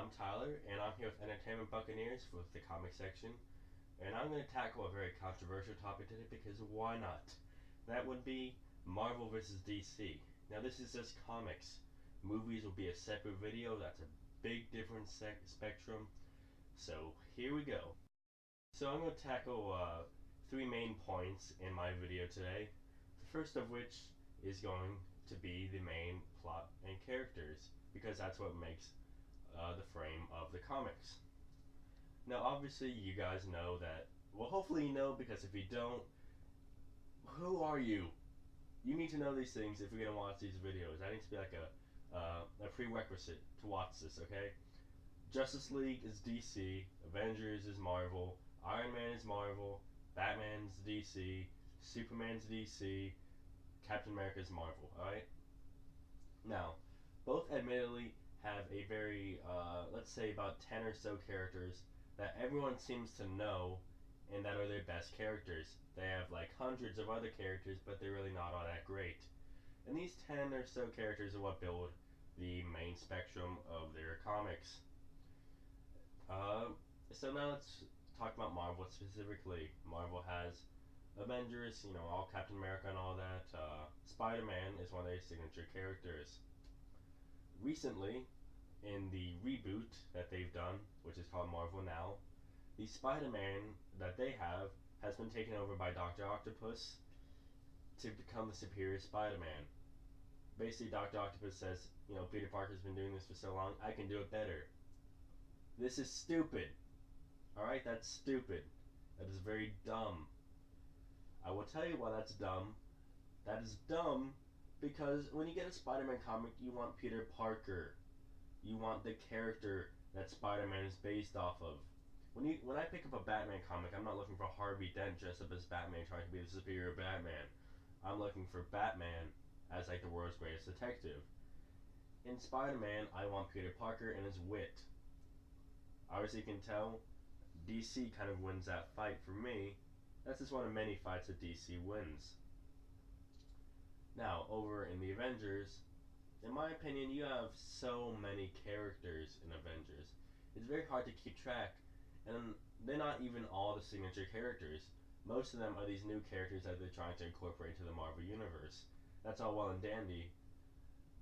I'm Tyler, and I'm here with Entertainment Buccaneers with the comic section. And I'm going to tackle a very controversial topic today because why not? That would be Marvel vs. DC. Now, this is just comics. Movies will be a separate video, that's a big different spectrum. So, here we go. So, I'm going to tackle three main points in my video today. The first of which is going to be the main plot and characters, because that's what makes the frame of the comics. Now, obviously, you guys know that. Well, hopefully, you know, because if you don't, who are you? You need to know these things if you're gonna watch these videos. That needs to be like a prerequisite to watch this, okay? Justice League is DC, Avengers is Marvel, Iron Man is Marvel, Batman's DC, Superman's DC, Captain America is Marvel, alright? Now, both admittedly have a very, let's say about 10 or so characters that everyone seems to know and that are their best characters. They have like hundreds of other characters, but they're really not all that great. And these 10 or so characters are what build the main spectrum of their comics. So now let's talk about Marvel specifically. Marvel has Avengers, you know, all Captain America and all that. Spider-Man is one of their signature characters. Recently, in the reboot that they've done, which is called Marvel Now, the Spider-Man that they have has been taken over by Dr. Octopus to become the superior Spider-Man. Basically, Dr. Octopus says, you know, Peter Parker's been doing this for so long, I can do it better. This is stupid. Alright, that's stupid. That is very dumb. I will tell you why that's dumb. That is dumb because when you get a Spider-Man comic, you want Peter Parker. You want the character that Spider-Man is based off of. When I pick up a Batman comic, I'm not looking for Harvey Dent dressed up as Batman trying to be the superior Batman. I'm looking for Batman as like the world's greatest detective. In Spider-Man, I want Peter Parker and his wit. Obviously, you can tell DC kind of wins that fight for me. That's just one of many fights that DC wins. Now, over in the Avengers, in my opinion, you have so many characters in Avengers. It's very hard to keep track, and they're not even all the signature characters. Most of them are these new characters that they're trying to incorporate into the Marvel Universe. That's all well and dandy,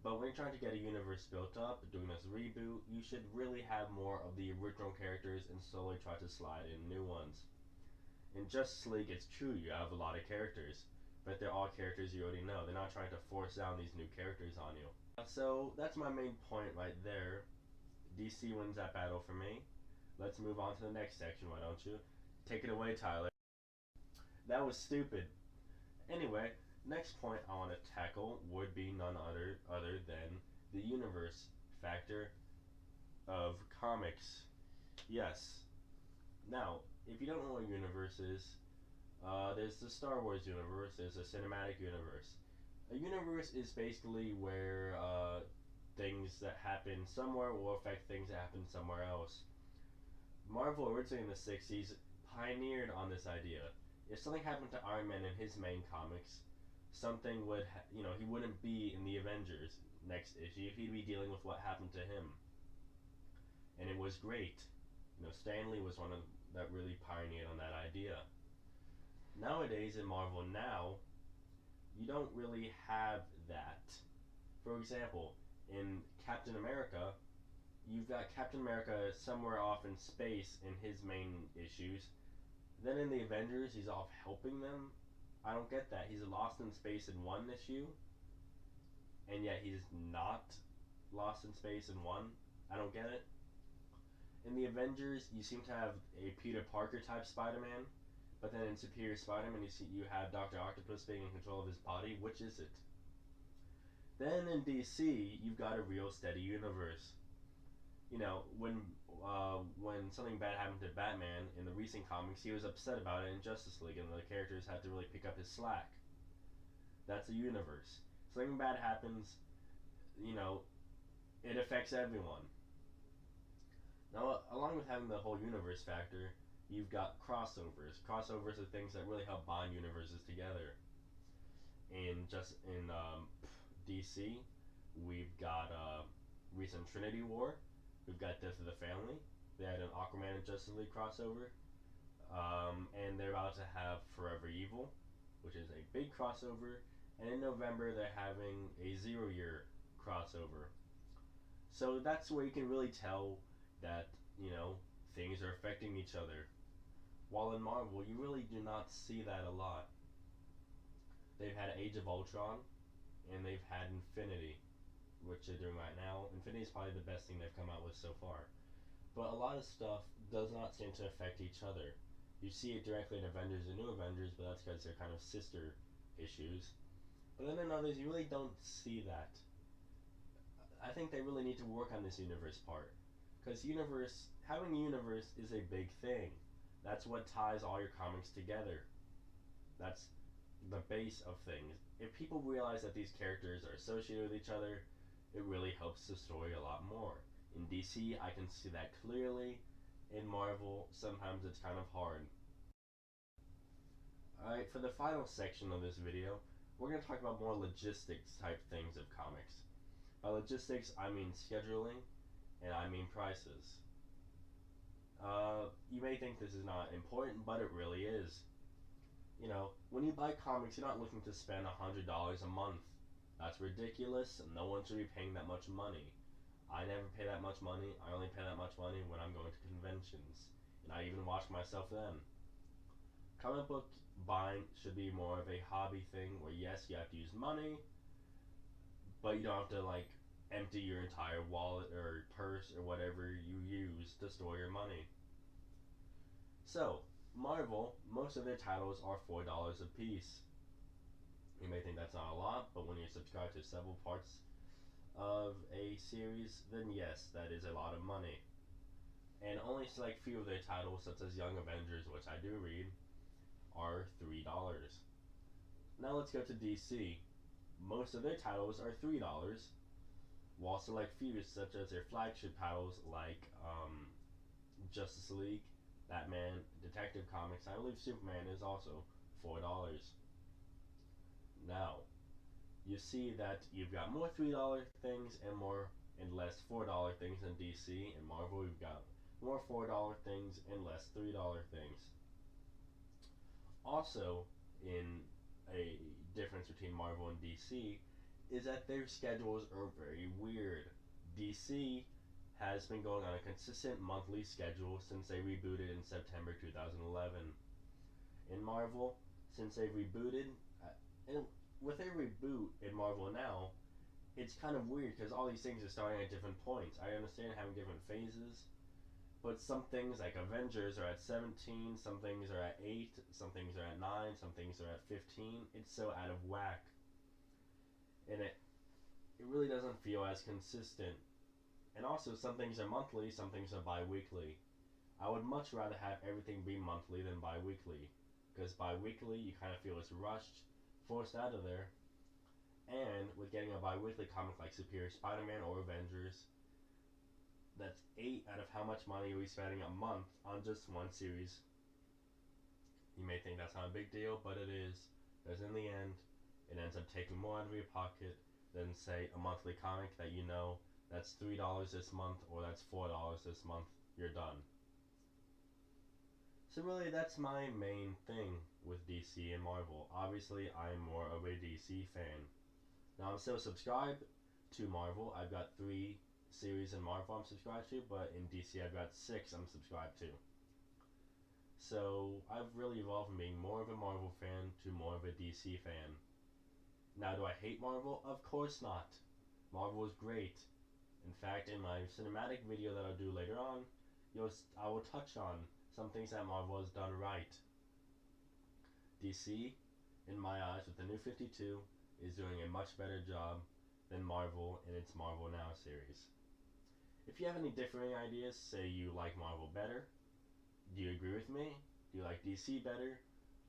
but when you're trying to get a universe built up, doing this reboot, you should really have more of the original characters and slowly try to slide in new ones. In Justice League, it's true, you have a lot of characters, but they're all characters you already know. They're not trying to force down these new characters on you. So that's my main point right there. DC wins that battle for me. Let's move on to the next section, why don't you? Take it away, Tyler. That was stupid. Anyway, next point I want to tackle would be none other than the universe factor of comics. Yes. Now, if you don't know what a universe is, there's the Star Wars universe, there's a cinematic universe. A universe is basically where things that happen somewhere will affect things that happen somewhere else. Marvel, originally in the 60s, pioneered on this idea. If something happened to Iron Man in his main comics, something would, he wouldn't be in the Avengers next issue. He'd be dealing with what happened to him. And it was great. Stan Lee was one of that really pioneered on that idea. Nowadays in Marvel Now, you don't really have that. For example, in Captain America, you've got Captain America somewhere off in space in his main issues. Then in the Avengers, he's off helping them. I don't get that. He's lost in space in one issue, and yet he's not lost in space in one. I don't get it. In the Avengers, you seem to have a Peter Parker type Spider-Man, but then in Superior Spider-Man, you have Dr. Octopus being in control of his body. Which is it? Then in DC, you've got a real steady universe. When something bad happened to Batman in the recent comics, he was upset about it in Justice League, and the characters had to really pick up his slack. That's a universe. Something bad happens, it affects everyone. Now, along with having the whole universe factor, you've got crossovers. Crossovers are things that really help bond universes together. In DC, we've got recent Trinity War. We've got Death of the Family. They had an Aquaman and Justice League crossover. And they're about to have Forever Evil, which is a big crossover. And in November, they're having a 0 Year crossover. So that's where you can really tell that, things are affecting each other. While in Marvel, you really do not see that a lot. They've had Age of Ultron, and they've had Infinity, which they're doing right now. Infinity is probably the best thing they've come out with so far. But a lot of stuff does not seem to affect each other. You see it directly in Avengers and New Avengers, but that's because they're kind of sister issues. But then in others, you really don't see that. I think they really need to work on this universe part. Because having a universe is a big thing. That's what ties all your comics together. That's the base of things. If people realize that these characters are associated with each other, it really helps the story a lot more. In DC, I can see that clearly. In Marvel, sometimes it's kind of hard. Alright, for the final section of this video, we're going to talk about more logistics type things of comics. By logistics, I mean scheduling, and I mean prices. You may think this is not important, but it really is. When you buy comics, you're not looking to spend $100 a month. That's ridiculous, and no one should be paying that much money. I never pay that much money. I only pay that much money when I'm going to conventions, and I even watch myself then. Comic book buying should be more of a hobby thing where, yes, you have to use money, but you don't have to, empty your entire wallet or purse or whatever you use to store your money. So, Marvel, most of their titles are $4 a piece. You may think that's not a lot, but when you subscribe to several parts of a series, then yes, that is a lot of money. And only select few of their titles, such as Young Avengers, which I do read, are $3. Now let's go to DC. Most of their titles are $3, while select few, such as their flagship titles like Justice League, Batman, Detective Comics, I believe Superman is also $4. Now, you see that you've got more $3 things and less $4 things in DC. In Marvel, you've got more $4 things and less $3 things. Also, in a difference between Marvel and DC, is that their schedules are very weird. DC has been going on a consistent monthly schedule since they rebooted in September 2011. In Marvel, since they rebooted, and with a reboot in Marvel now, it's kind of weird because all these things are starting at different points. I understand having different phases, but some things like Avengers are at 17, some things are at 8, some things are at 9, some things are at 15. It's so out of whack. And it really doesn't feel as consistent. And also, some things are monthly, some things are bi-weekly. I would much rather have everything be monthly than bi-weekly, because bi-weekly you kind of feel it's rushed, forced out of there. And with getting a bi-weekly comic like Superior Spider-Man or Avengers, that's 8 out of how much money are we spending a month on just one series. You may think that's not a big deal, but it is, because in the end, it ends up taking more out of your pocket than, say, a monthly comic that that's $3 this month or that's $4 this month. You're done. So really, that's my main thing with DC and Marvel. Obviously, I'm more of a DC fan. Now, I'm still subscribed to Marvel. I've got 3 series in Marvel I'm subscribed to, but in DC I've got 6 I'm subscribed to. So, I've really evolved from being more of a Marvel fan to more of a DC fan. Now, do I hate Marvel? Of course not. Marvel is great. In fact, in my cinematic video that I'll do later on, I will touch on some things that Marvel has done right. DC, in my eyes, with the New 52, is doing a much better job than Marvel in its Marvel Now series. If you have any differing ideas, say you like Marvel better, do you agree with me? Do you like DC better?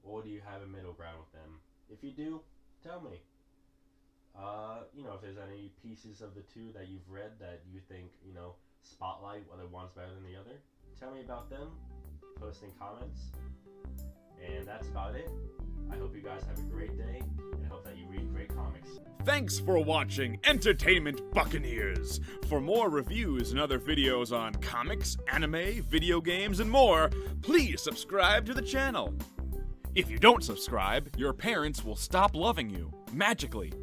Or do you have a middle ground with them? If you do, tell me. If there's any pieces of the two that you've read that you think, spotlight whether one's better than the other, tell me about them, post in comments, and that's about it. I hope you guys have a great day, and I hope that you read great comics. Thanks for watching Entertainment Buccaneers. For more reviews and other videos on comics, anime, video games, and more, please subscribe to the channel. If you don't subscribe, your parents will stop loving you, magically.